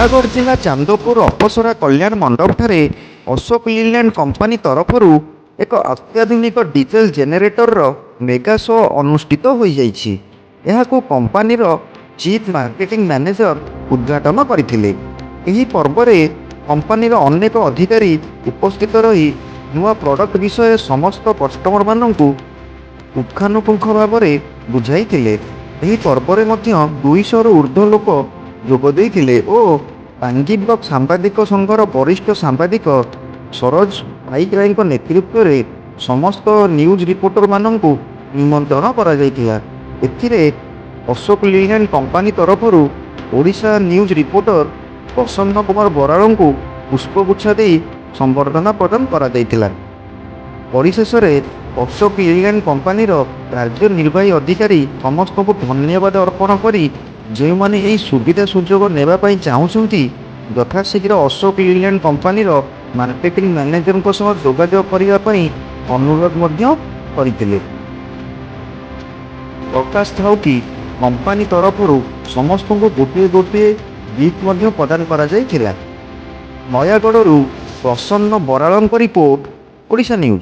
ନୟାଗଡ଼ ଜିଲ୍ଲା ଚାନ୍ଦପୁର ଅପସରା କଲ୍ୟାଣ ମଣ୍ଡପଠାରେ ଅଶୋକ ଲିଲ୍ୟାଣ୍ଡ କମ୍ପାନୀ ତରଫରୁ ଏକ ଅତ୍ୟାଧୁନିକ ଡିଜେଲ ଜେନେରେଟରର ମେଗା ଶୋ ଅନୁଷ୍ଠିତ ହୋଇଯାଇଛି। ଏହାକୁ କମ୍ପାନୀର ଚିଫ୍ ମାର୍କେଟିଂ ମ୍ୟାନେଜର ଉଦ୍ଘାଟନ କରିଥିଲେ। ଏହି ପର୍ବରେ କମ୍ପାନୀର ଅନେକ ଅଧିକାରୀ ଉପସ୍ଥିତ ରହି ନୂଆ ପ୍ରଡକ୍ଟ ବିଷୟରେ ସମସ୍ତ କଷ୍ଟମରମାନଙ୍କୁ ପୁଙ୍ଖାନୁପୁଙ୍ଖ ଭାବରେ ବୁଝାଇଥିଲେ। ଏହି ପର୍ବରେ ମଧ୍ୟ 200ରୁ ଉର୍ଦ୍ଧ୍ୱ ଲୋକ ଯୋଗ ଦେଇଥିଲେ ଓ ପାଙ୍ଗି ବ୍ଲକ ସାମ୍ବାଦିକ ସଂଘର ବରିଷ୍ଠ ସାମ୍ବାଦିକ ସରୋଜ ପାଇକରାୟଙ୍କ ନେତୃତ୍ୱରେ ସମସ୍ତ ନ୍ୟୁଜ୍ ରିପୋର୍ଟରମାନଙ୍କୁ ନିମନ୍ତ୍ରଣ କରାଯାଇଥିଲା। ଏଥିରେ ଅଶୋକ ଲିଲ୍ୟାଣ୍ଡ କମ୍ପାନୀ ତରଫରୁ ଓଡ଼ିଶା ନ୍ୟୁଜ୍ ରିପୋର୍ଟର ପ୍ରସନ୍ନ କୁମାର ବରାଳଙ୍କୁ ପୁଷ୍ପଗୁଚ୍ଛ ଦେଇ ସମ୍ବର୍ଦ୍ଧନା ପ୍ରଦାନ କରାଯାଇଥିଲା। ପରିଶେଷରେ ଅଶୋକ ଲିଲ୍ୟାଣ୍ଡ କମ୍ପାନୀର ରାଜ୍ୟ ନିର୍ବାହୀ ଅଧିକାରୀ ସମସ୍ତଙ୍କୁ ଧନ୍ୟବାଦ ଅର୍ପଣ କରି ଯେଉଁମାନେ ଏହି ସୁବିଧା ସୁଯୋଗ ନେବା ପାଇଁ ଚାହୁଁଛନ୍ତି ଯଥାଶୀଘ୍ର ଅଶୋକ ଲିଲ୍ୟାଣ୍ଡ କମ୍ପାନୀର ମାର୍କେଟିଂ ମ୍ୟାନେଜରଙ୍କ ସହ ଯୋଗାଯୋଗ କରିବା ପାଇଁ ଅନୁରୋଧ ମଧ୍ୟ କରିଥିଲେ। ପ୍ରକାଶ ଥାଉ କି କମ୍ପାନୀ ତରଫରୁ ସମସ୍ତଙ୍କୁ ଗୋଟିଏ ଗୋଟିଏ ଗିଫ୍ଟ ମଧ୍ୟ ପ୍ରଦାନ କରାଯାଇଥିଲା। ନୟାଗଡ଼ରୁ ପ୍ରସନ୍ନ ବରାଳଙ୍କ ରିପୋର୍ଟ, ଓଡ଼ିଶା ନ୍ୟୁଜ୍।